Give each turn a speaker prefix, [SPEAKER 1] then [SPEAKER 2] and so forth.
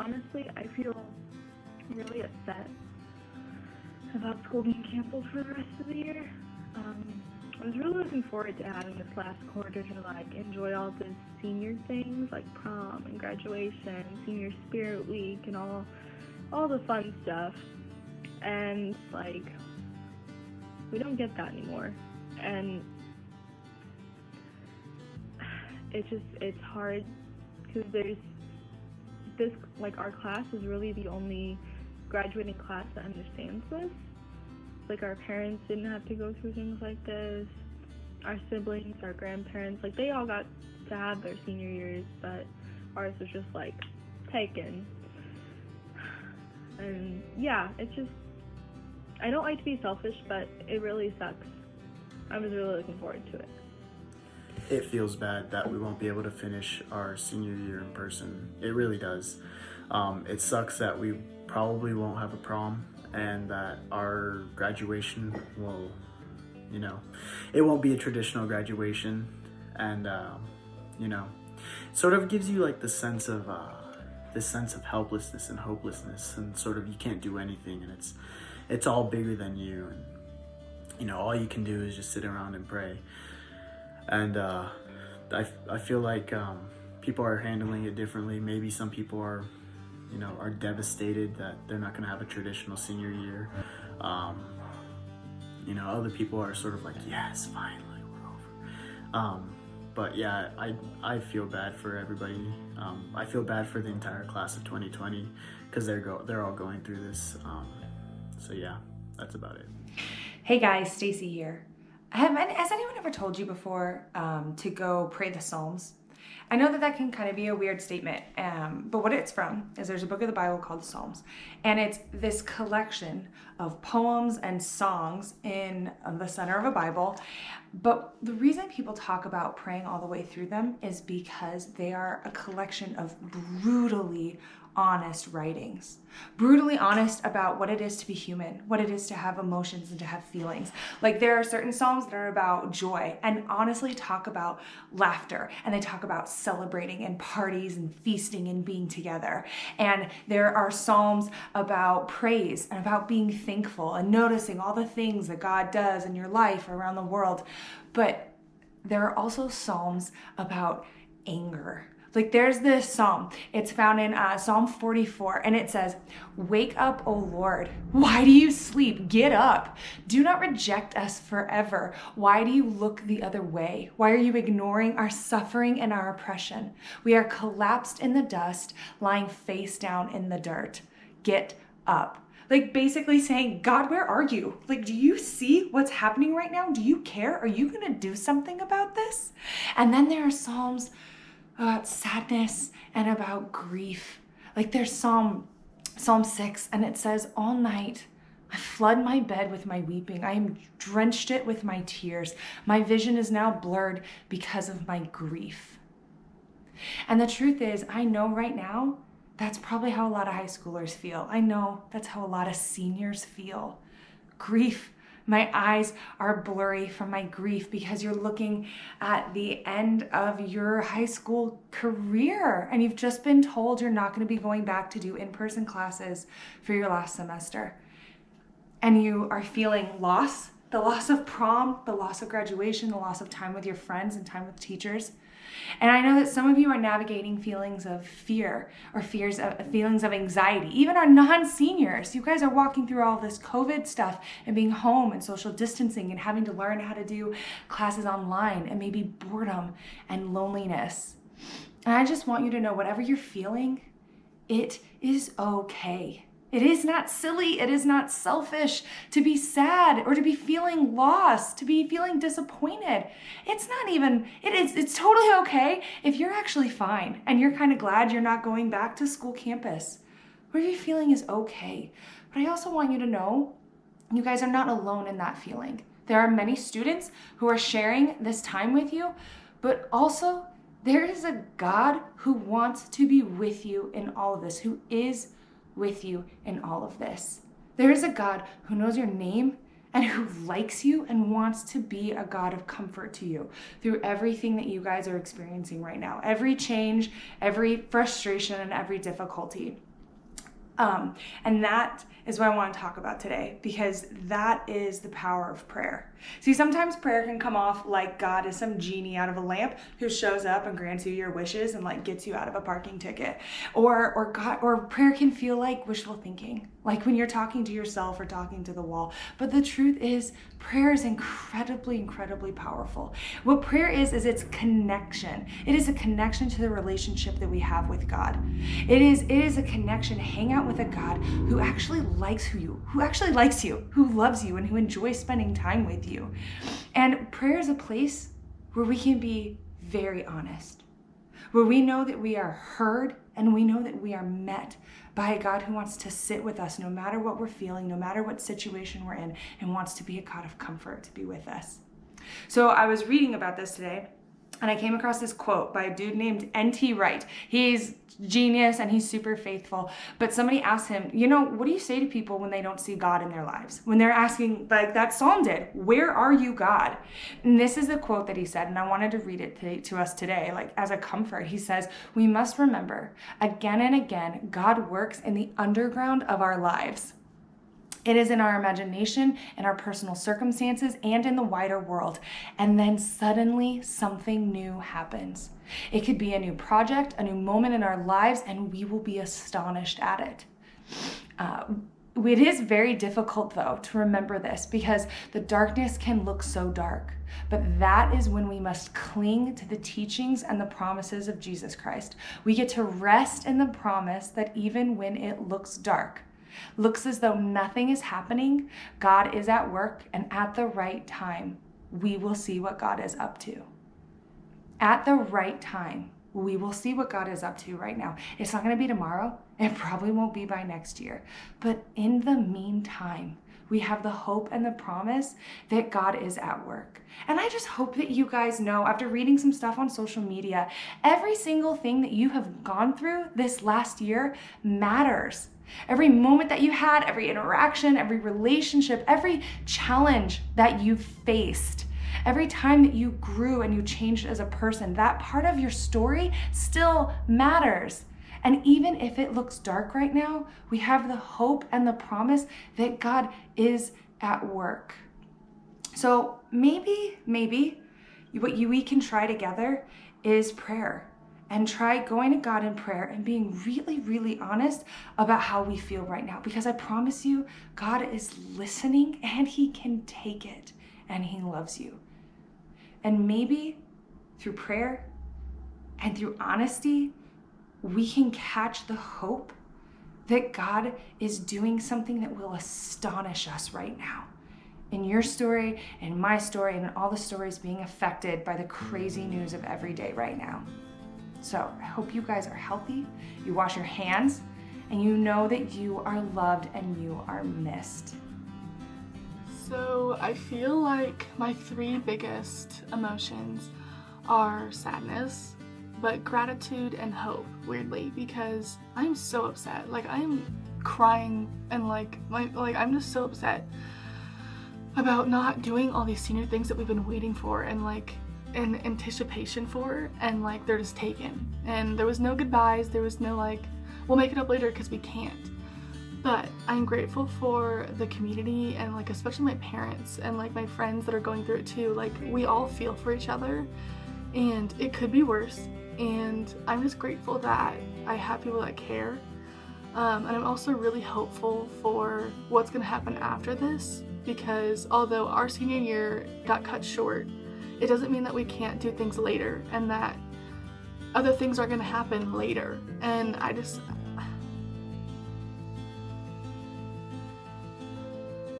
[SPEAKER 1] honestly, I feel really upset about school being canceled for the rest of the year. I was really looking forward to having this last quarter to like enjoy all the senior things like prom and graduation, senior spirit week, and all the fun stuff. And like we don't get that anymore. And it's hard because there's this, like, our class is really the only graduating class that understands this. Like, our parents didn't have to go through things like this. Our siblings, our grandparents, like, they all got to have their senior years, but ours was just, like, taken. And, yeah, it's just, I don't like to be selfish, but it really sucks. I was really looking forward to it.
[SPEAKER 2] It feels bad that we won't be able to finish our senior year in person. It really does. It sucks that we probably won't have a prom and that our graduation will, it won't be a traditional graduation. And, sort of gives you like this sense of helplessness and hopelessness, and sort of you can't do anything, and it's all bigger than you, and all you can do is just sit around and pray. And I feel like people are handling it differently. Maybe some people are devastated that they're not going to have a traditional senior year. Other people are sort of like, yes, finally, we're over. But yeah, I feel bad for everybody. I feel bad for the entire class of 2020 because they're all going through this. So yeah, that's about it.
[SPEAKER 3] Hey guys, Stacy here. Has anyone ever told you before to go pray the Psalms? I know that can kind of be a weird statement, but what it's from is there's a book of the Bible called Psalms, and it's this collection of poems and songs in the center of a Bible. But the reason people talk about praying all the way through them is because they are a collection of brutally honest writings, brutally honest about what it is to be human, what it is to have emotions and to have feelings. Like, there are certain psalms that are about joy and honestly talk about laughter, and they talk about celebrating and parties and feasting and being together. And there are psalms about praise and about being thankful and noticing all the things that God does in your life around the world. But there are also psalms about anger. Like, there's this psalm, it's found in Psalm 44, and it says, "Wake up, O Lord. Why do you sleep? Get up. Do not reject us forever. Why do you look the other way? Why are you ignoring our suffering and our oppression? We are collapsed in the dust, lying face down in the dirt. Get up." Like, basically saying, God, where are you? Like, do you see what's happening right now? Do you care? Are you going to do something about this? And then there are psalms about sadness and about grief. Like, there's Psalm 6, and it says, "All night I flood my bed with my weeping. I am drenched it with my tears. My vision is now blurred because of my grief." And the truth is, I know right now that's probably how a lot of high schoolers feel. I know that's how a lot of seniors feel. Grief. My eyes are blurry from my grief because you're looking at the end of your high school career and you've just been told you're not going to be going back to do in-person classes for your last semester. And you are feeling loss, the loss of prom, the loss of graduation, the loss of time with your friends and time with teachers. And I know that some of you are navigating feelings of fear or feelings of anxiety. Even our non-seniors, you guys are walking through all this COVID stuff and being home and social distancing and having to learn how to do classes online, and maybe boredom and loneliness. And I just want you to know, whatever you're feeling, it is okay. It is not silly, it is not selfish to be sad or to be feeling lost, to be feeling disappointed. It's totally okay if you're actually fine and you're kind of glad you're not going back to school campus. Whatever you're feeling is okay. But I also want you to know, you guys are not alone in that feeling. There are many students who are sharing this time with you, but also there is a God who wants to be with you in all of this, who is with you in all of this. There is a God who knows your name and who likes you and wants to be a God of comfort to you through everything that you guys are experiencing right now. Every change, every frustration, and every difficulty. And that is what I want to talk about today, because that is the power of prayer. See, sometimes prayer can come off like God is some genie out of a lamp who shows up and grants you your wishes and like gets you out of a parking ticket. Or prayer can feel like wishful thinking, like when you're talking to yourself or talking to the wall. But the truth is, prayer is incredibly, incredibly powerful. What prayer is it's connection. It is a connection to the relationship that we have with God. It is a connection to hang out with a God who actually likes you, who loves you, and who enjoys spending time with you. And prayer is a place where we can be very honest, where we know that we are heard and we know that we are met by a God who wants to sit with us no matter what we're feeling, no matter what situation we're in, and wants to be a God of comfort to be with us. So I was reading about this today, and I came across this quote by a dude named N.T. Wright. He's genius and he's super faithful. But somebody asked him, what do you say to people when they don't see God in their lives? When they're asking, like that psalm did, where are you, God? And this is the quote that he said, and I wanted to read it to us today, like as a comfort. He says, "We must remember, again and again, God works in the underground of our lives. It is in our imagination, in our personal circumstances, and in the wider world. And then suddenly something new happens. It could be a new project, a new moment in our lives, and we will be astonished at it." It is very difficult, though, to remember this, because the darkness can look so dark. But that is when we must cling to the teachings and the promises of Jesus Christ. We get to rest in the promise that even when it looks dark, looks as though nothing is happening, God is at work, and at the right time, we will see what God is up to. At the right time, we will see what God is up to right now. It's not going to be tomorrow. It probably won't be by next year. But in the meantime, we have the hope and the promise that God is at work. And I just hope that you guys know, after reading some stuff on social media, every single thing that you have gone through this last year matters. Every moment that you had, every interaction, every relationship, every challenge that you faced, every time that you grew and you changed as a person, that part of your story still matters. And even if it looks dark right now, we have the hope and the promise that God is at work. So maybe what we can try together is prayer. And try going to God in prayer and being really, really honest about how we feel right now. Because I promise you, God is listening and he can take it and he loves you. And maybe through prayer and through honesty, we can catch the hope that God is doing something that will astonish us right now. In your story, in my story, and in all the stories being affected by the crazy news of every day right now. So I hope you guys are healthy, you wash your hands, and you know that you are loved and you are missed.
[SPEAKER 4] So I feel like my 3 biggest emotions are sadness, but gratitude and hope, weirdly, because I'm so upset. Like, I'm crying and I'm just so upset about not doing all these senior things that we've been waiting for and in anticipation for, and they're just taken. And there was no goodbyes, there was no we'll make it up later because we can't. But I'm grateful for the community and especially my parents and my friends that are going through it too. We all feel for each other, and it could be worse. And I'm just grateful that I have people that care. And I'm also really hopeful for what's gonna happen after this, because although our senior year got cut short, it doesn't mean that we can't do things later and that other things are going to happen later. And